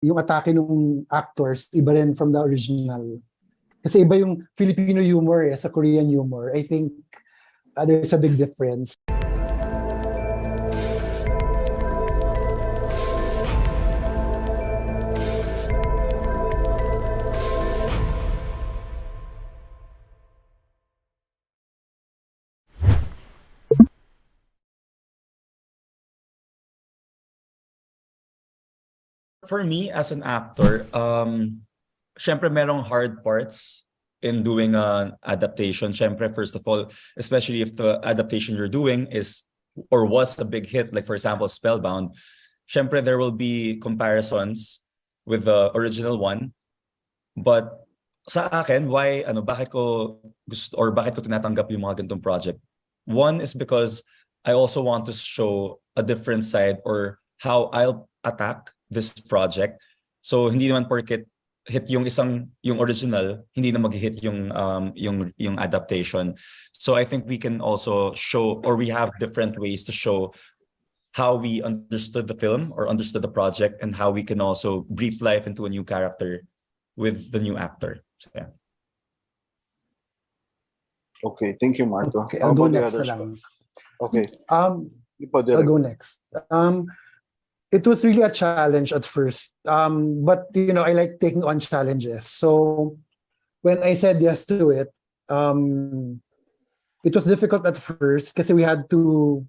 yung atake ng actors, iba rin from the original. Kasi iba yung Filipino humor sa Korean humor. I think there's a big difference. For me, as an actor, syempre merong hard parts in doing an adaptation. Syempre, first of all, especially if the adaptation you're doing is or was a big hit, like for example, Spellbound, syempre there will be comparisons with the original one. But sa akin, bakit ko gusto or bakit ko tinatanggap yung mga ganitong project? One is because I also want to show a different side or how I'll attack this project. So hindi naman porket hit yung original, hindi na mag-hit yung adaptation. So I think we can also show, or we have different ways to show how we understood the film or understood the project, and how we can also breathe life into a new character with the new actor. So, yeah. Okay, thank you, Marco. Okay, I'll go next. Okay. I'll go next. It was really a challenge at first, but I like taking on challenges. So when I said yes to it, it was difficult at first because we had to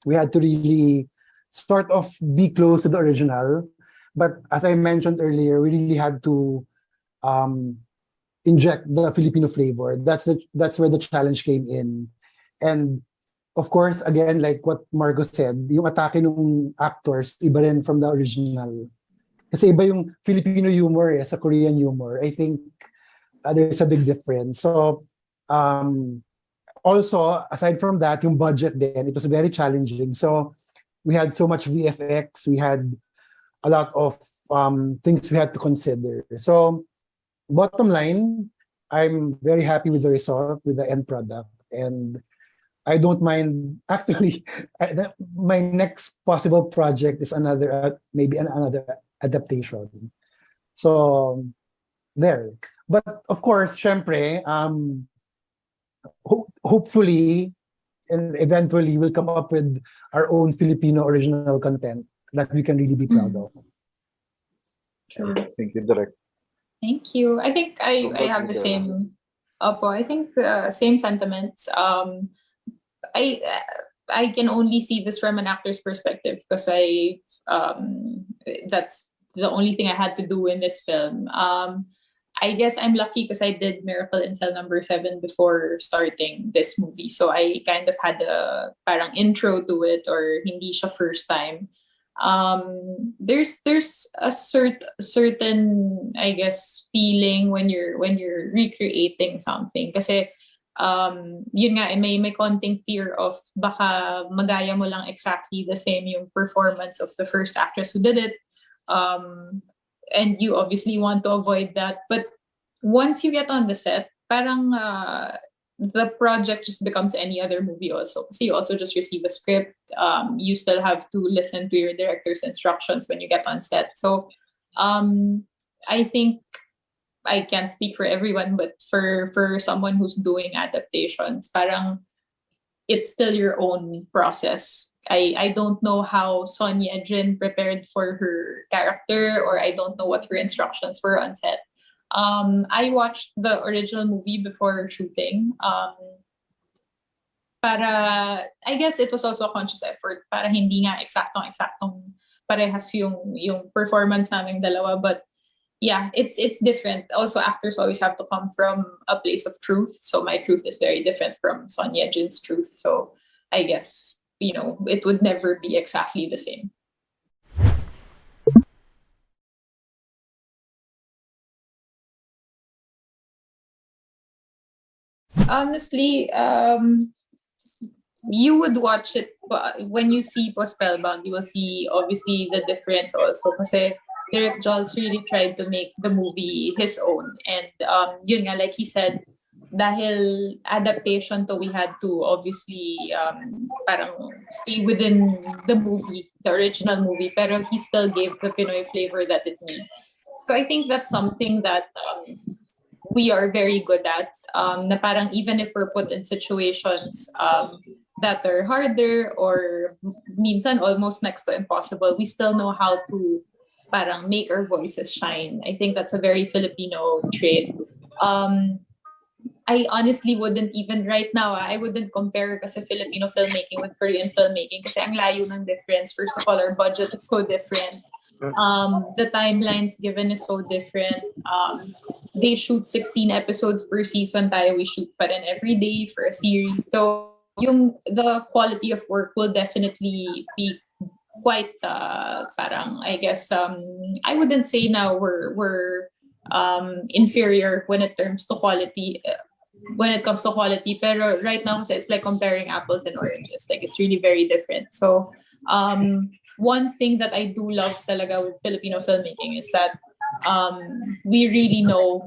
really sort of be close to the original. But as I mentioned earlier, we really had to inject the Filipino flavor. That's where the challenge came in. And of course, again, like what Margo said, yung atake ng actors, iba rin from the original. Kasi iba yung Filipino humor sa Korean humor. I think there's a big difference. So, also, aside from that, yung budget then, it was very challenging. So, we had so much VFX, we had a lot of things we had to consider. So, bottom line, I'm very happy with the result, with the end product. And I don't mind. Actually, my next possible project is maybe another adaptation. So there. But of course, syempre, hopefully and eventually we'll come up with our own Filipino original content that we can really be proud of. Sure. Thank you, Direk. Thank you. I think I have the same. I think the same sentiments. I can only see this from an actor's perspective because that's the only thing I had to do in this film. I guess I'm lucky because I did Miracle in Cell Number 7 before starting this movie. So I kind of had a parang intro to it, or hindi siya first time. There's a certain I guess feeling when you're recreating something. Kasi yun nga, may konting fear of baka magaya mo lang exactly the same yung performance of the first actress who did it. And you obviously want to avoid that. But once you get on the set, parang the project just becomes any other movie also. So you also just receive a script. You still have to listen to your director's instructions when you get on set. So I think I can't speak for everyone, but for someone who's doing adaptations, parang it's still your own process. I don't know how Sonia Jin prepared for her character, or I don't know what her instructions were on set. I watched the original movie before shooting. I guess it was also a conscious effort para hindi nga eksaktong parehas yung performance naming dalawa, but yeah, it's different. Also, actors always have to come from a place of truth. So my truth is very different from Sonia Jin's truth. So I guess, it would never be exactly the same. Honestly, you would watch it, but when you see Spellbound, you will see obviously the difference also. Kasi Direk Jalz really tried to make the movie his own, and yun nga, like he said, dahil adaptation to, we had to obviously parang stay within the movie, the original movie, pero he still gave the Pinoy flavor that it needs. So I think that's something that we are very good at, na parang even if we're put in situations that are harder or minsan almost next to impossible, we still know how to parang make our voices shine. I think that's a very Filipino trait. I honestly wouldn't even right now, I wouldn't compare kasi Filipino filmmaking with Korean filmmaking kasi ang layo ng difference. First of all, our budget is so different. The timelines given is so different. They shoot 16 episodes per season, tayo we shoot pa rin every day for a series. So the quality of work will definitely be quite parang I guess I wouldn't say now we're inferior when it comes to quality pero right now it's like comparing apples and oranges, like it's really very different. So one thing that I do love talaga with Filipino filmmaking is that we really know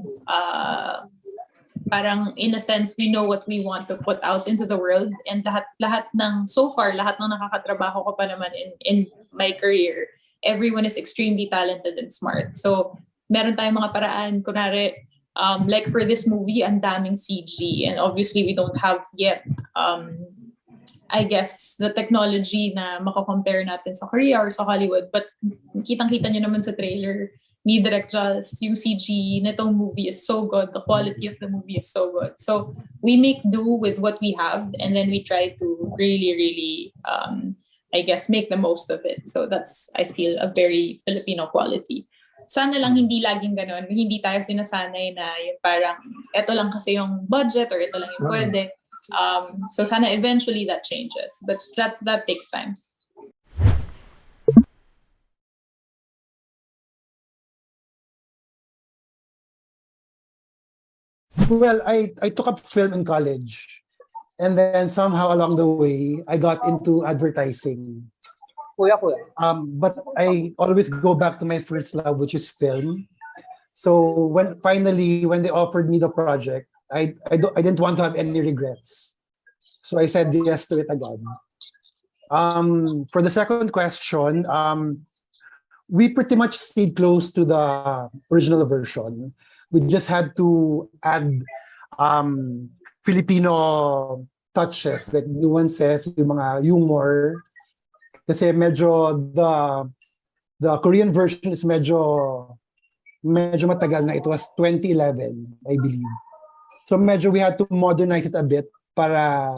parang in a sense we know what we want to put out into the world, and lahat ng so far lahat ng nakakatrabaho ko pa naman in my career, everyone is extremely talented and smart. So meron tayong mga paraan, kunwari like for this movie ang daming CG, and obviously we don't have yet I guess the technology na makakompare natin sa Korea or sa Hollywood, but kitang-kita nyo naman sa trailer ni Direk Jalz, yung CG nitong movie is so good, the quality of the movie is so good. So we make do with what we have, and then we try to really I guess make the most of it. So that's, I feel, a very Filipino quality. Sana lang hindi laging ganon, hindi tayo sinasanay na yung parang eto lang kasi yung budget or ito lang yung pwede. So sana eventually that changes, but that takes time. Well, I took up film in college, and then somehow along the way, I got into advertising. But I always go back to my first love, which is film. So when they offered me the project, I didn't want to have any regrets. So I said yes to it again. For the second question, we pretty much stayed close to the original version. We just had to add Filipino touches, like nuances, yung mga humor. Kasi medyo the Korean version is medyo matagal na. It was 2011, I believe. So medyo we had to modernize it a bit para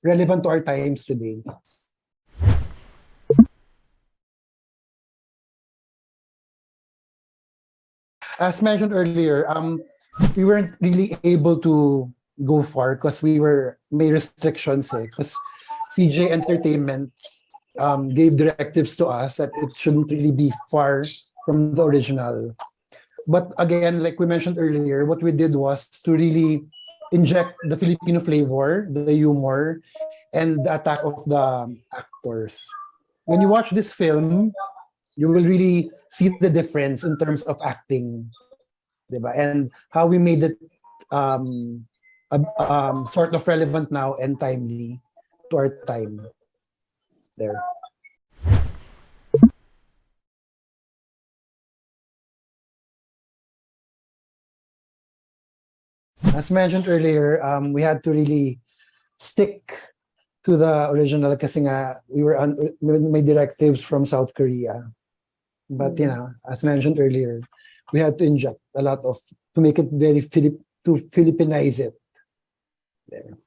relevant to our times today. As mentioned earlier, we weren't really able to go far because may restrictions because CJ Entertainment gave directives to us that it shouldn't really be far from the original. But again, like we mentioned earlier, what we did was to really inject the Filipino flavor, the humor, and the attack of the actors. When you watch this film, you will really see the difference in terms of acting, diba? And how we made it sort of relevant now and timely to our time. There. As mentioned earlier, we had to really stick to the original kasi nga we were may directives from South Korea. But you know, as mentioned earlier, we had to inject a lot to make it very to Philippinize it. There.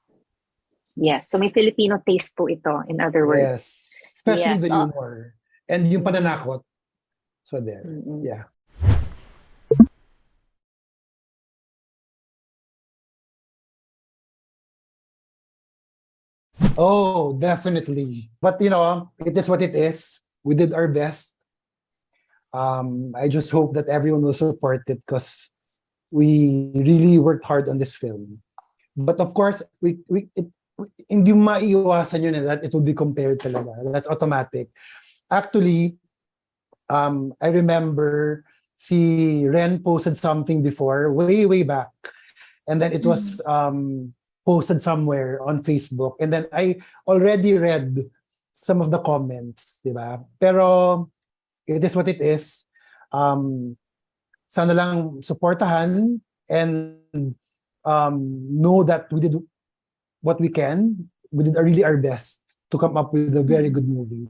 Yes, so may Filipino taste po ito, in other words. Yes, especially Yes, the humor and yung pananakot. So there, yeah. Oh, definitely. But you know, it is what it is. We did our best. I just hope that everyone will support it because we really worked hard on this film. But of course, hindi maiiwasan yun that it will be compared talaga. That's automatic. Actually, I remember si Ren posted something before, way back. and then it was posted somewhere on Facebook, and then I already read some of the comments, di ba? Pero it is what it is. Sana lang supportahan and know that we did what we can. We did really our best to come up with a very good movie.